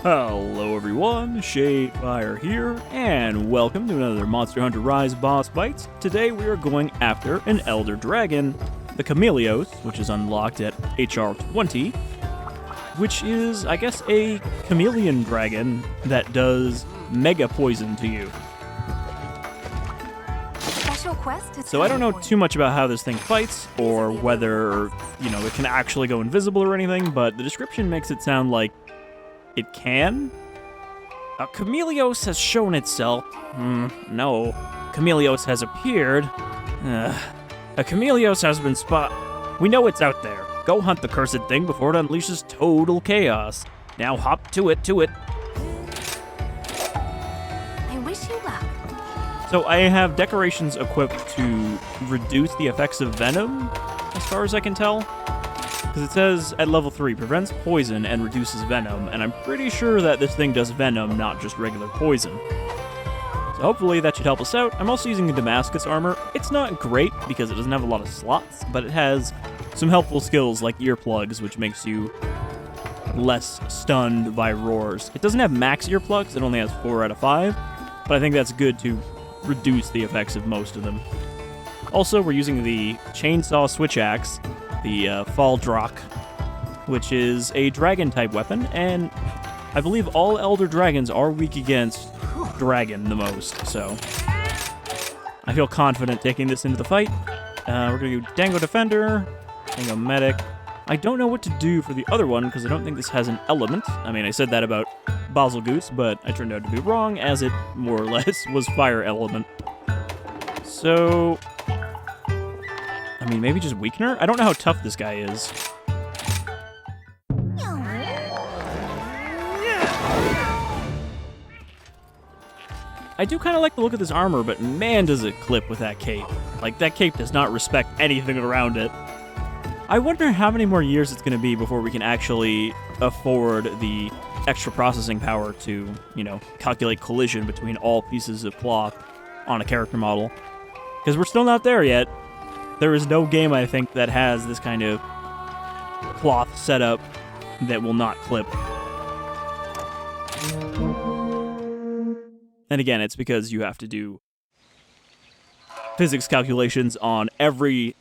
Hello everyone, Shadefyre here, and welcome to another Monster Hunter Rise Boss Bytes. Today we are going after an Elder Dragon, the Chameleos, which is unlocked at HR 20, which is, I guess, a chameleon dragon that does mega poison to you. So I don't know too much about how this thing fights, or whether, it can actually go invisible or anything, but the description makes it sound like it can? A Chameleos has shown itself. No. Chameleos has appeared. A Chameleos has been We know it's out there. Go hunt the cursed thing before it unleashes total chaos. Now hop to it. I wish you luck. So I have decorations equipped to reduce the effects of venom, as far as I can tell. Because it says at level 3, prevents poison and reduces venom, and I'm pretty sure that this thing does venom, not just regular poison. So hopefully that should help us out. I'm also using the Damascus armor. It's not great because it doesn't have a lot of slots, but it has some helpful skills like earplugs, which makes you less stunned by roars. It doesn't have max earplugs, it only has 4 out of 5, but I think that's good to reduce the effects of most of them. Also, we're using the chainsaw switch axe, the Fall Drak, which is a dragon-type weapon, and I believe all Elder Dragons are weak against dragon the most, so I feel confident taking this into the fight. We're going to do Dango Defender, Dango Medic. I don't know what to do for the other one, because I don't think this has an element. I mean, I said that about Basil Goose, but I turned out to be wrong, as it more or less was fire element. So I mean, maybe just Weakener? I don't know how tough this guy is. I do kind of like the look of this armor, but man does it clip with that cape. Like, that cape does not respect anything around it. I wonder how many more years it's going to be before we can actually afford the extra processing power to, calculate collision between all pieces of cloth on a character model. Because we're still not there yet. There is no game, I think, that has this kind of cloth setup that will not clip. And again, it's because you have to do physics calculations on every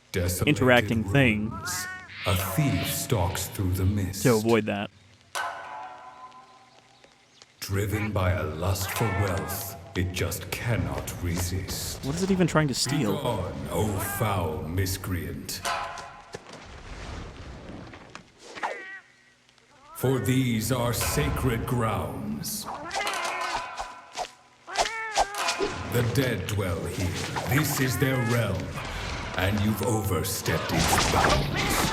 interacting thing. A thief stalks through the mist to avoid that. Driven by a lust for wealth, it just cannot resist. What is it even trying to steal? Begone, O foul miscreant. For these are sacred grounds. The dead dwell here. This is their realm, and you've overstepped its bounds.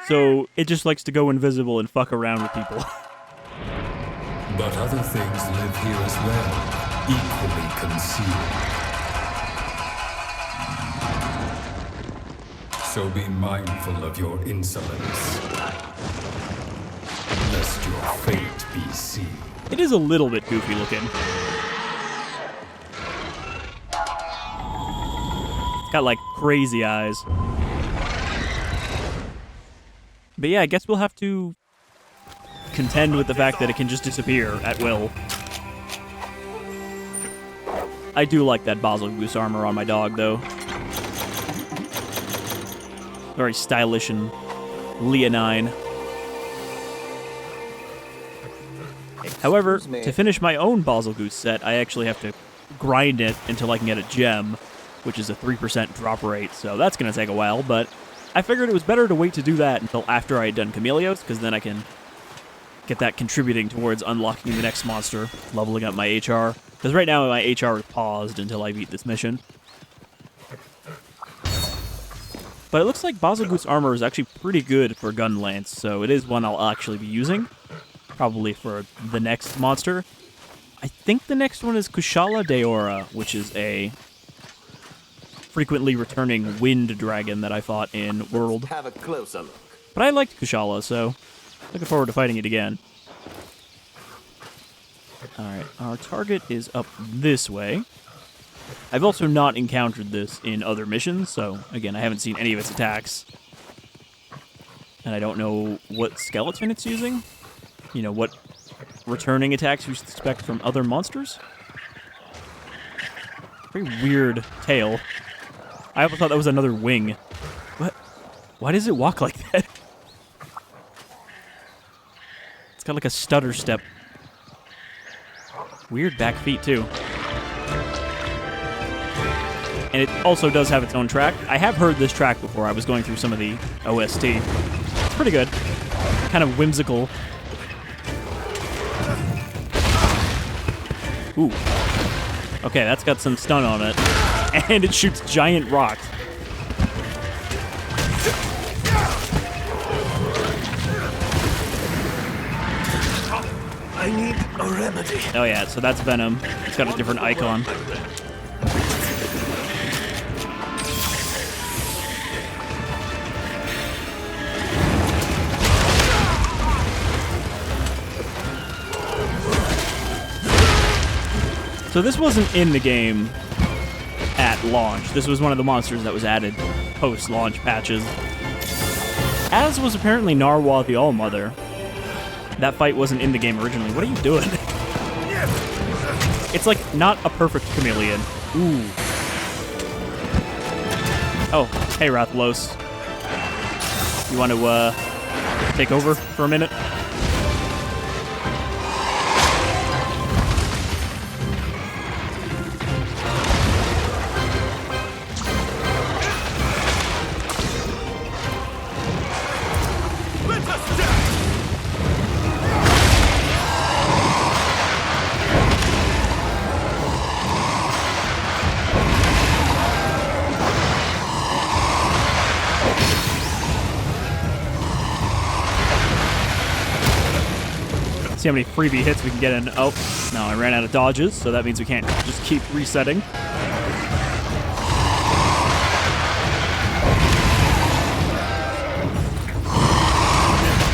So it just likes to go invisible and fuck around with people. But other things live here as well, equally concealed. So be mindful of your insolence, lest your fate be seen. It is a little bit goofy looking. It's got, like, crazy eyes. But yeah, I guess we'll have to contend with the fact that it can just disappear at will. I do like that Basil Goose armor on my dog, though. Very stylish and leonine. However, to finish my own Basil Goose set, I actually have to grind it until I can get a gem, which is a 3% drop rate, so that's going to take a while, but I figured it was better to wait to do that until after I had done Chameleos, because then I can get that contributing towards unlocking the next monster, leveling up my HR. Because right now my HR is paused until I beat this mission. But it looks like Basil Goose armor is actually pretty good for Gun Lance, so it is one I'll actually be using. Probably for the next monster. I think the next one is Kushala Deora, which is a frequently returning wind dragon that I fought in World. Have a closer look. But I liked Kushala, so looking forward to fighting it again. Alright, our target is up this way. I've also not encountered this in other missions, so again, I haven't seen any of its attacks. And I don't know what skeleton it's using. you know, what returning attacks you should expect from other monsters. Very weird tail. I almost thought that was another wing. What? Why does it walk like that? It's got like a stutter step. Weird back feet, too. And it also does have its own track. I have heard this track before. I was going through some of the OST. It's pretty good. Kind of whimsical. Ooh. Okay, that's got some stun on it. And it shoots giant rocks. I need a remedy. Oh yeah, so that's Venom. It's got a different icon. So this wasn't in the game at launch. This was one of the monsters that was added post-launch patches. As was apparently Narwhal the All-Mother. That fight wasn't in the game originally. What are you doing? It's like not a perfect chameleon. Ooh. Oh, hey Rathlos. You want to take over for a minute? See how many freebie hits we can get in. Oh, no, I ran out of dodges, so that means we can't just keep resetting.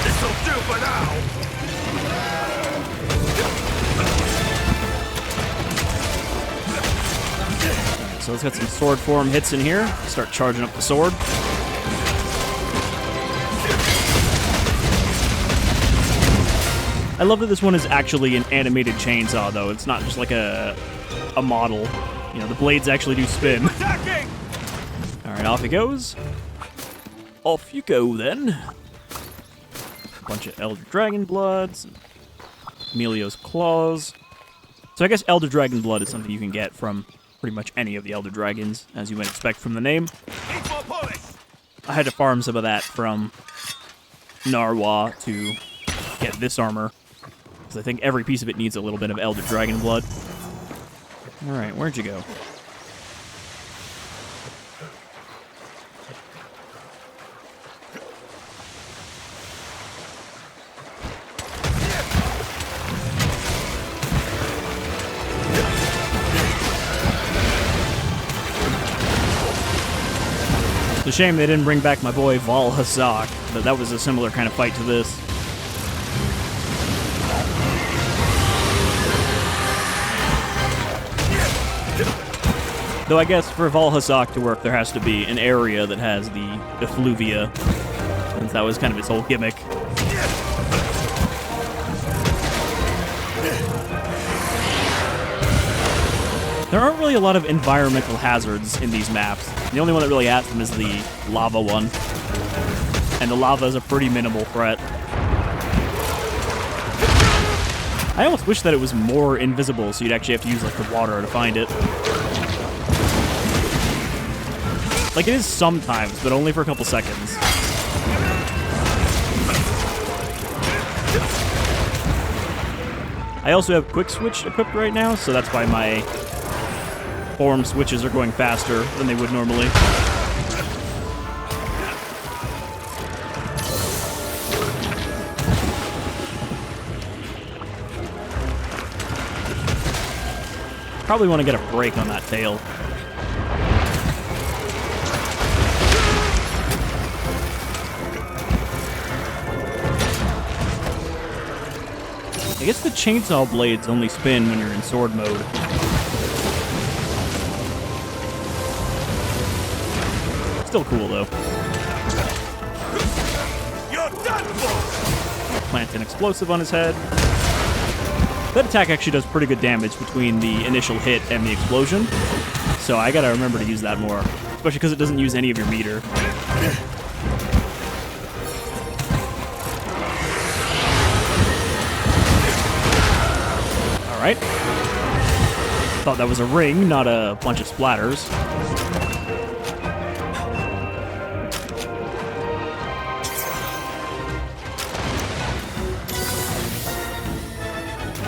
This'll do for now. So let's get some sword form hits in here. Start charging up the sword. I love that this one is actually an animated chainsaw, though. It's not just like a model. You know, the blades actually do spin. Attacking! Alright, off it goes. Off you go, then. A bunch of Elder Dragon Blood, some Chameleos Claws. So I guess Elder Dragon Blood is something you can get from pretty much any of the Elder Dragons, as you might expect from the name. I had to farm some of that from Narwhal to get this armor. I think every piece of it needs a little bit of Elder Dragon Blood. Alright, where'd you go? It's a shame they didn't bring back my boy Valhazak, but that was a similar kind of fight to this. Though I guess for Valhazak to work, there has to be an area that has the effluvia, since that was kind of its whole gimmick. There aren't really a lot of environmental hazards in these maps. The only one that really has them is the lava one. And the lava is a pretty minimal threat. I almost wish that it was more invisible, so you'd actually have to use like the water to find it. Like, it is sometimes, but only for a couple seconds. I also have Quick Switch equipped right now, so that's why my form switches are going faster than they would normally. Probably want to get a break on that tail. I guess the chainsaw blades only spin when you're in sword mode. Still cool, though. You're done for! plant an explosive on his head. That attack actually does pretty good damage between the initial hit and the explosion, so I gotta remember to use that more, especially because it doesn't use any of your meter. Alright. Thought that was a ring, not a bunch of splatters.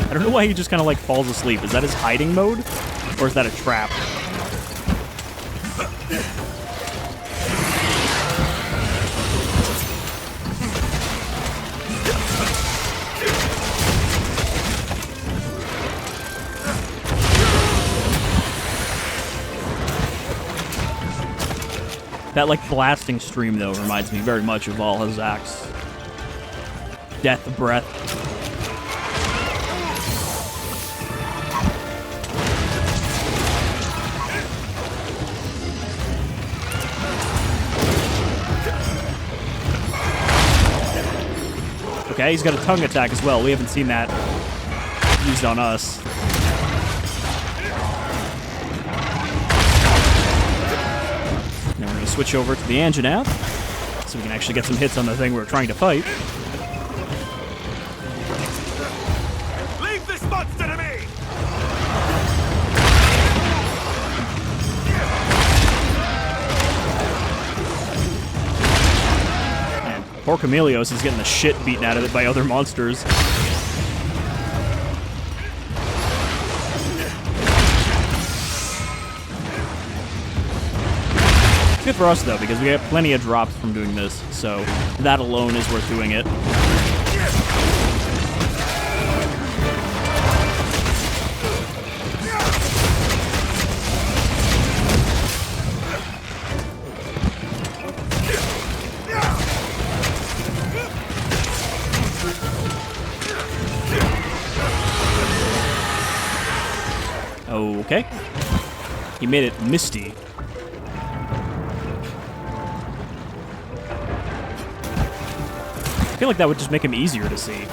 I don't know why he just kind of like falls asleep. Is that his hiding mode? Or is that a trap? That like blasting stream though reminds me very much of all his acts. Death breath. Okay, he's got a tongue attack as well. We haven't seen that used on us. Now we're going to switch over to the Anjanath, so we can actually get some hits on the thing we're trying to fight. Leave this monster to me! And poor Chameleos is getting the shit beaten out of it by other monsters. Good for us, though, because we get plenty of drops from doing this, so that alone is worth doing it. Okay. He made it misty. I feel like that would just make him easier to see.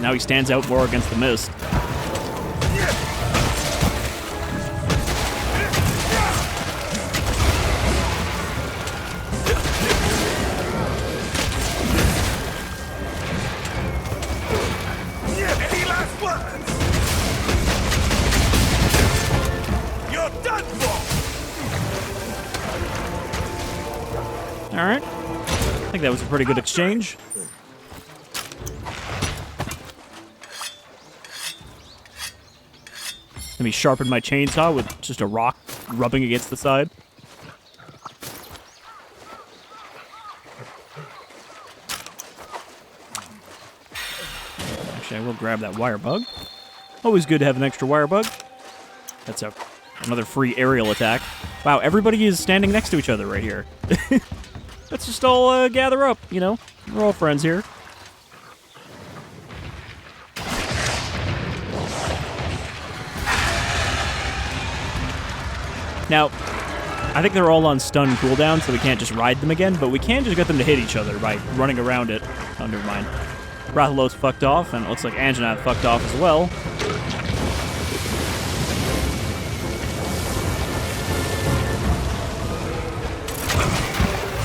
Now he stands out more against the mist. Any last words? You're done for! Alright. I think that was a pretty good exchange. Let me sharpen my chainsaw with just a rock rubbing against the side. Actually, I will grab that wire bug. Always good to have an extra wire bug. That's another free aerial attack. Wow, everybody is standing next to each other right here. Let's just all gather up, you know? We're all friends here. Now, I think they're all on stun cooldown, so we can't just ride them again, but we can just get them to hit each other by running around it. Oh, never mind. Rathalos fucked off, and it looks like Anjanath fucked off as well.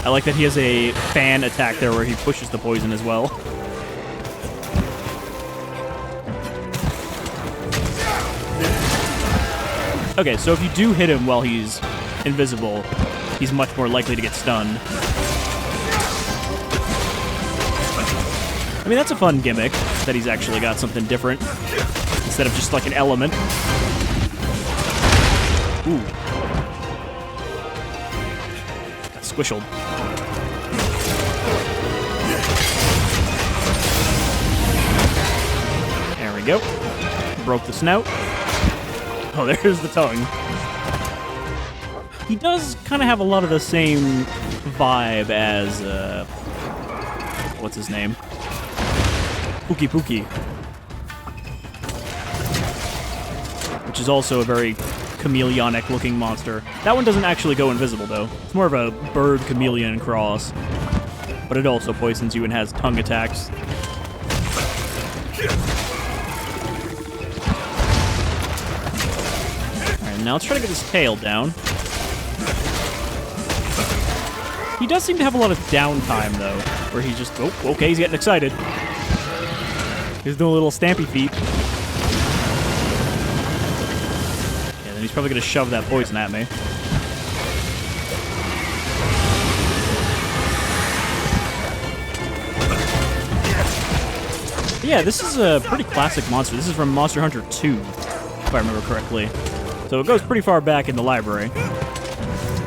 I like that he has a fan attack there where he pushes the poison as well. Okay, so if you do hit him while he's invisible, he's much more likely to get stunned. I mean, that's a fun gimmick, that he's actually got something different, instead of just like an element. Ooh. Got squished. There we go. Broke the snout. Oh, there's the tongue. He does kind of have a lot of the same vibe as, what's his name? Pookie Pookie. Which is also a very chameleonic-looking monster. That one doesn't actually go invisible, though. It's more of a bird-chameleon cross. But it also poisons you and has tongue attacks. Alright, now let's try to get his tail down. He does seem to have a lot of downtime, though, where he's just, oh, okay, he's getting excited. He's doing a little stampy feet. Yeah, then he's probably going to shove that poison at me. Yeah, this is a pretty classic monster. This is from Monster Hunter 2, if I remember correctly. So it goes pretty far back in the library.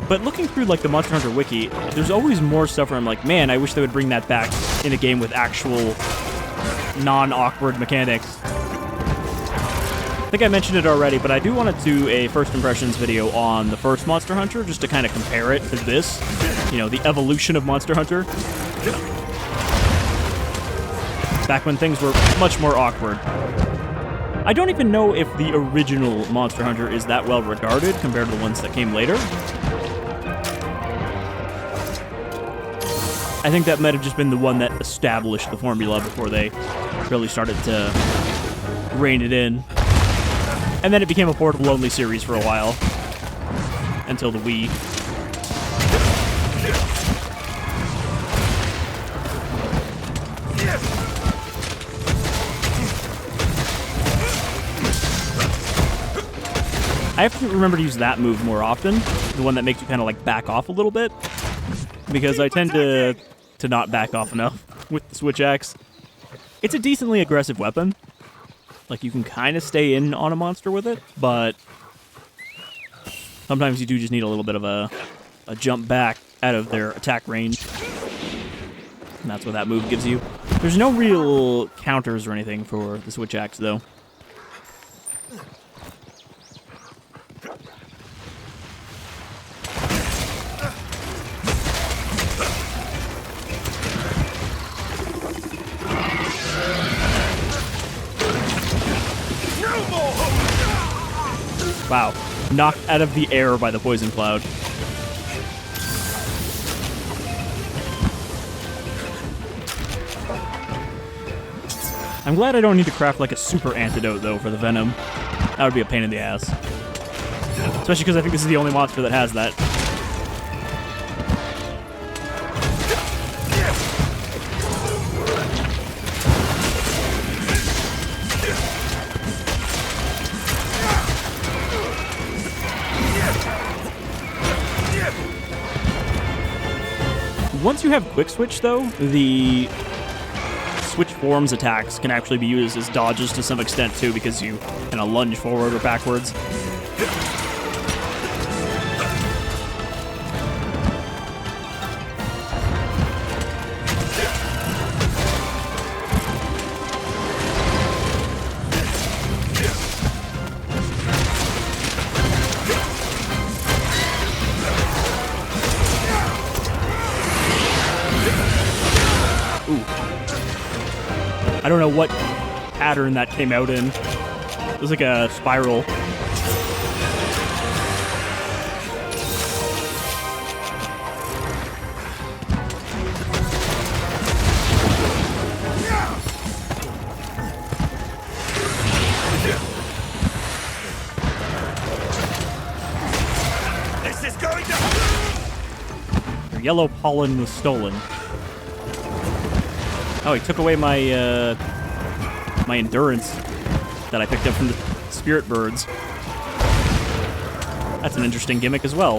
But looking through, like, the Monster Hunter wiki, there's always more stuff where I'm like, man, I wish they would bring that back in a game with actual non-awkward mechanics. I think I mentioned it already, but I do want to do a first impressions video on the first Monster Hunter, just to kind of compare it to this. You know, the evolution of Monster Hunter. Back when things were much more awkward. I don't even know if the original Monster Hunter is that well regarded compared to the ones that came later. I think that might have just been the one that established the formula before they really started to rein it in. And then it became a portable-only series for a while. Until the Wii. I have to remember to use that move more often. The one that makes you kind of like back off a little bit. Because I tend to not back off enough with the switch axe. It's a decently aggressive weapon. Like, you can kind of stay in on a monster with it, but sometimes you do just need a little bit of a jump back out of their attack range. And that's what that move gives you. There's no real counters or anything for the switch axe, though. Wow. Knocked out of the air by the poison cloud. I'm glad I don't need to craft like a super antidote, though, for the venom. That would be a pain in the ass. Especially because I think this is the only monster that has that. Once you have quick switch, though, the switch forms attacks can actually be used as dodges to some extent, too, because you kind of lunge forward or backwards. I don't know what pattern that came out in. It was like a spiral. This is going to... Your yellow pollen was stolen. Oh, he took away my, my endurance that I picked up from the spirit birds. That's an interesting gimmick as well.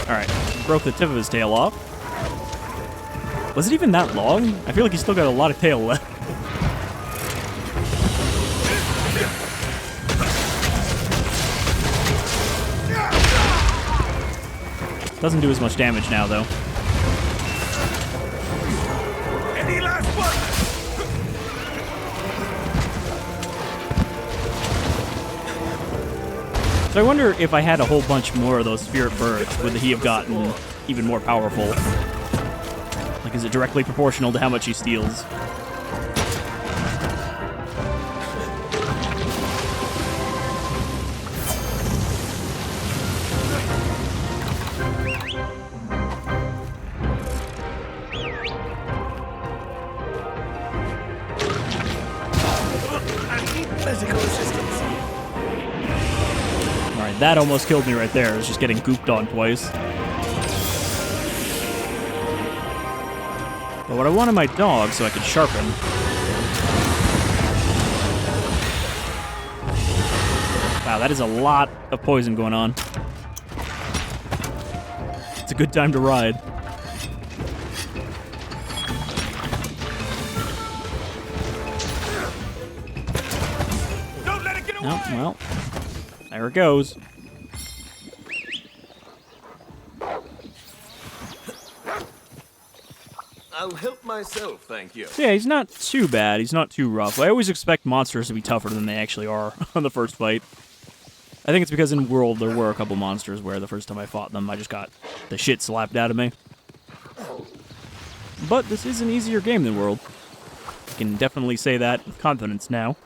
Alright, broke the tip of his tail off. Was it even that long? I feel like he's still got a lot of tail left. Doesn't do as much damage now, though. Any last one? So I wonder if I had a whole bunch more of those spirit birds, would he have gotten even more powerful? Like, is it directly proportional to how much he steals? That almost killed me right there. It was just getting gooped on twice. But what I wanted my dog so I could sharpen. Wow, that is a lot of poison going on. It's a good time to ride. Don't let it get away! Oh, well, there it goes. I'll help myself, thank you. So yeah, he's not too bad. He's not too rough. I always expect monsters to be tougher than they actually are on the first fight. I think it's because in World there were a couple monsters where the first time I fought them, I just got the shit slapped out of me. But this is an easier game than World. I can definitely say that with confidence now.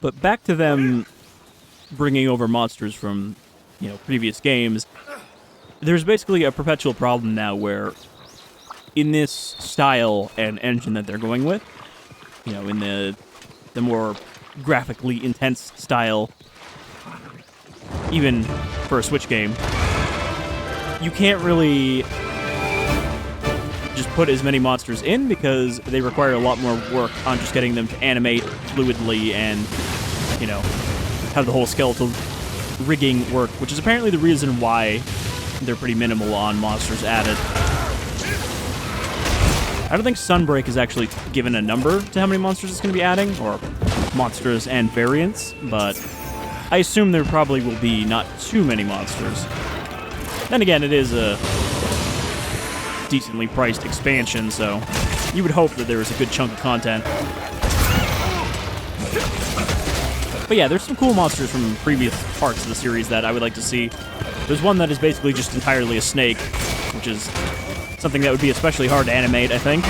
But back to them bringing over monsters from, previous games. There's basically a perpetual problem now where in this style and engine that they're going with, in the more graphically intense style, even for a Switch game, you can't really just put as many monsters in because they require a lot more work on just getting them to animate fluidly and, have the whole skeletal rigging work, which is apparently the reason why they're pretty minimal on monsters added. I don't think Sunbreak is actually given a number to how many monsters it's going to be adding, or monsters and variants, but I assume there probably will be not too many monsters. Then again, it is a decently priced expansion, so you would hope that there is a good chunk of content. But yeah, there's some cool monsters from previous parts of the series that I would like to see. There's one that is basically just entirely a snake, which is something that would be especially hard to animate, I think.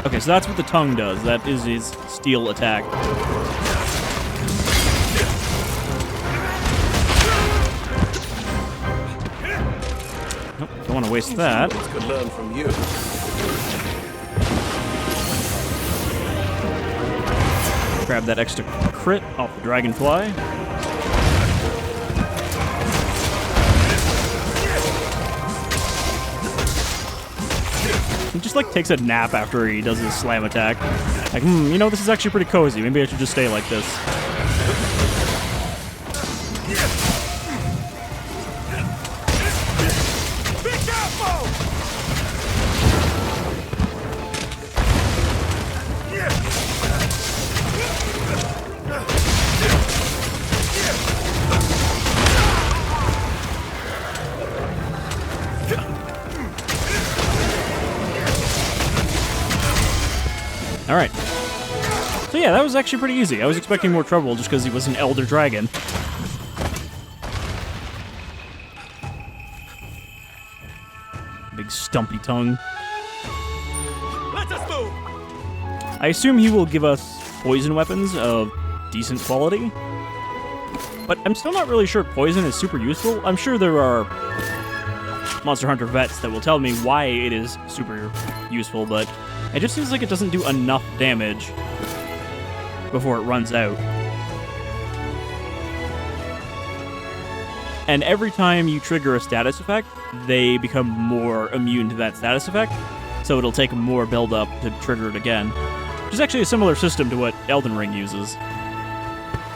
Okay, so that's what the tongue does. That is his steel attack. Nope, don't want to waste that. Could learn from you. Grab that extra crit off the dragonfly. He just, takes a nap after he does his slam attack. Like, this is actually pretty cozy. Maybe I should just stay like this. Be careful! Alright. So yeah, that was actually pretty easy. I was expecting more trouble just because he was an elder dragon. Big stumpy tongue. Let us move! I assume he will give us poison weapons of decent quality. But I'm still not really sure poison is super useful. I'm sure there are Monster Hunter vets that will tell me why it is super useful, but it just seems like it doesn't do enough damage before it runs out. And every time you trigger a status effect, they become more immune to that status effect, so it'll take more build-up to trigger it again. Which is actually a similar system to what Elden Ring uses.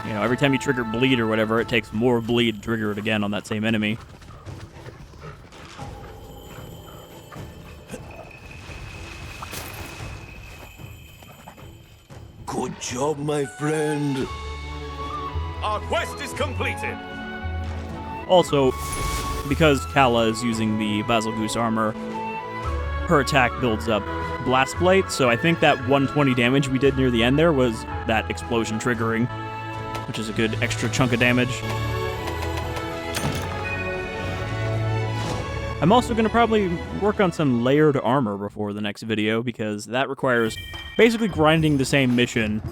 Every time you trigger bleed or whatever, it takes more bleed to trigger it again on that same enemy. Good job, my friend. Our quest is completed. Also, because Kala is using the Basil Goose armor, her attack builds up blast blight, so I think that 120 damage we did near the end there was that explosion triggering, which is a good extra chunk of damage. I'm also going to probably work on some layered armor before the next video, because that requires basically grinding the same mission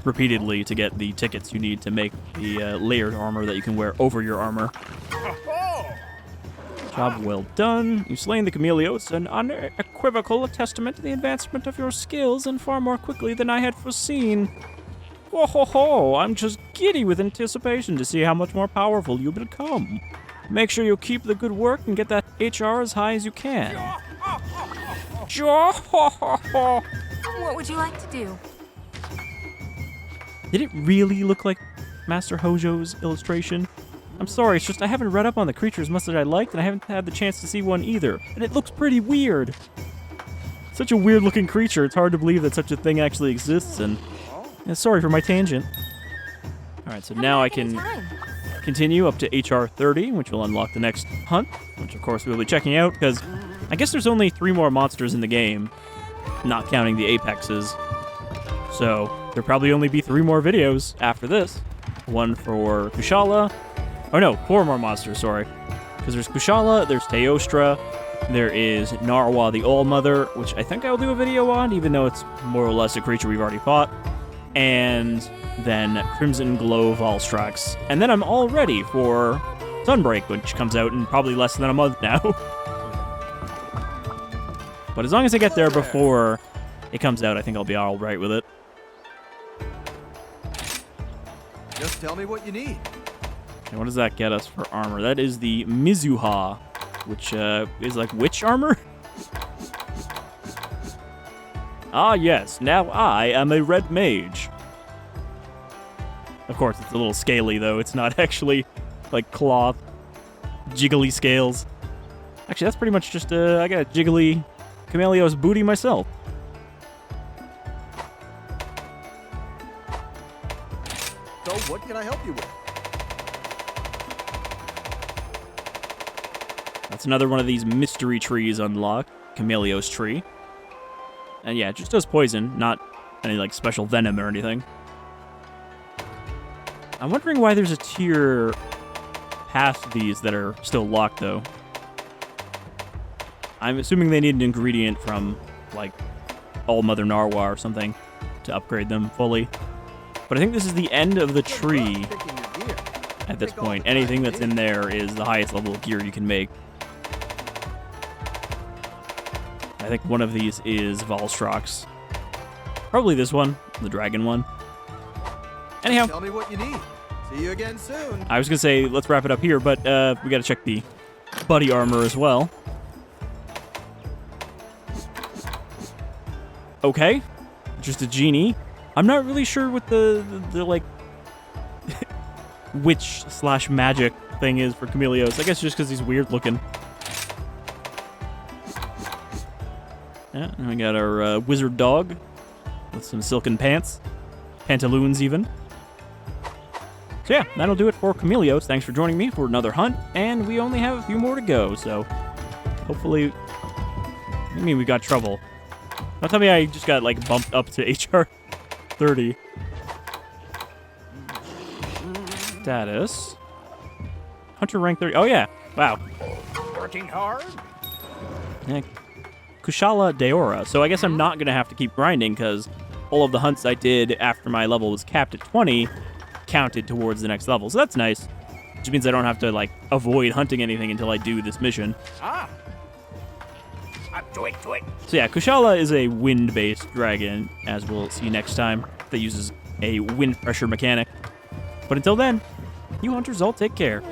repeatedly to get the tickets you need to make the layered armor that you can wear over your armor. Job well done. You've slain the Chameleos, an unequivocal testament to the advancement of your skills, and far more quickly than I had foreseen. Ho ho ho, I'm just giddy with anticipation to see how much more powerful you become. Make sure you keep the good work and get that HR as high as you can. What would you like to do? Did it really look like Master Hojo's illustration? I'm sorry, it's just I haven't read up on the creature as much as I liked, and I haven't had the chance to see one either. And it looks pretty weird. Such a weird looking creature, it's hard to believe that such a thing actually exists, and sorry for my tangent. Alright, so now I can continue up to HR 30, which will unlock the next hunt, which of course we'll be checking out, because I guess there's only 3 more monsters in the game, not counting the apexes. So there'll probably only be 3 more videos after this. One for Kushala. Oh no, 4 more monsters, sorry. Because there's Kushala, there's Teostra, there is Narwa the All-Mother, which I think I'll do a video on, even though it's more or less a creature we've already fought. And then Crimson Glow Valstrax. And then I'm all ready for Sunbreak, which comes out in probably less than a month now. But as long as I get there before it comes out, I think I'll be all right with it. Just tell me what you need. Okay, what does that get us for armor? That is the Mizuha, which is like witch armor? Ah yes, now I am a red mage. Of course, it's a little scaly though. It's not actually like cloth, jiggly scales. Actually, that's pretty much just I got a jiggly Chameleos booty myself. So, what can I help you with? That's another one of these mystery trees unlocked. Chameleos tree. And yeah, it just does poison, not any like special venom or anything. I'm wondering why there's a tier past these that are still locked though. I'm assuming they need an ingredient from like All-Mother Narwa or something to upgrade them fully. But I think this is the end of the tree at this point. Anything that's in there is the highest level of gear you can make. I think one of these is Valstrax. Probably this one, the dragon one. Anyhow. Tell me what you need. See you again soon. I was going to say, let's wrap it up here, but we got to check the buddy armor as well. Okay. Just a genie. I'm not really sure what the like, witch/magic thing is for Chameleos. I guess just because he's weird looking. Yeah, and we got our wizard dog with some silken pants. Pantaloons, even. So yeah, that'll do it for Chameleos. Thanks for joining me for another hunt, and we only have a few more to go, so hopefully... I mean, we got trouble. Don't tell me I just got, like, bumped up to HR 30. Status. Hunter rank 30. Oh, yeah. Wow. Working hard? Yeah. Kushala Deora. So I guess I'm not going to have to keep grinding, because all of the hunts I did after my level was capped at 20 counted towards the next level. So that's nice. Which means I don't have to, like, avoid hunting anything until I do this mission. Ah. Do it. So yeah, Kushala is a wind-based dragon, as we'll see next time, that uses a wind pressure mechanic. But until then, you hunters all take care.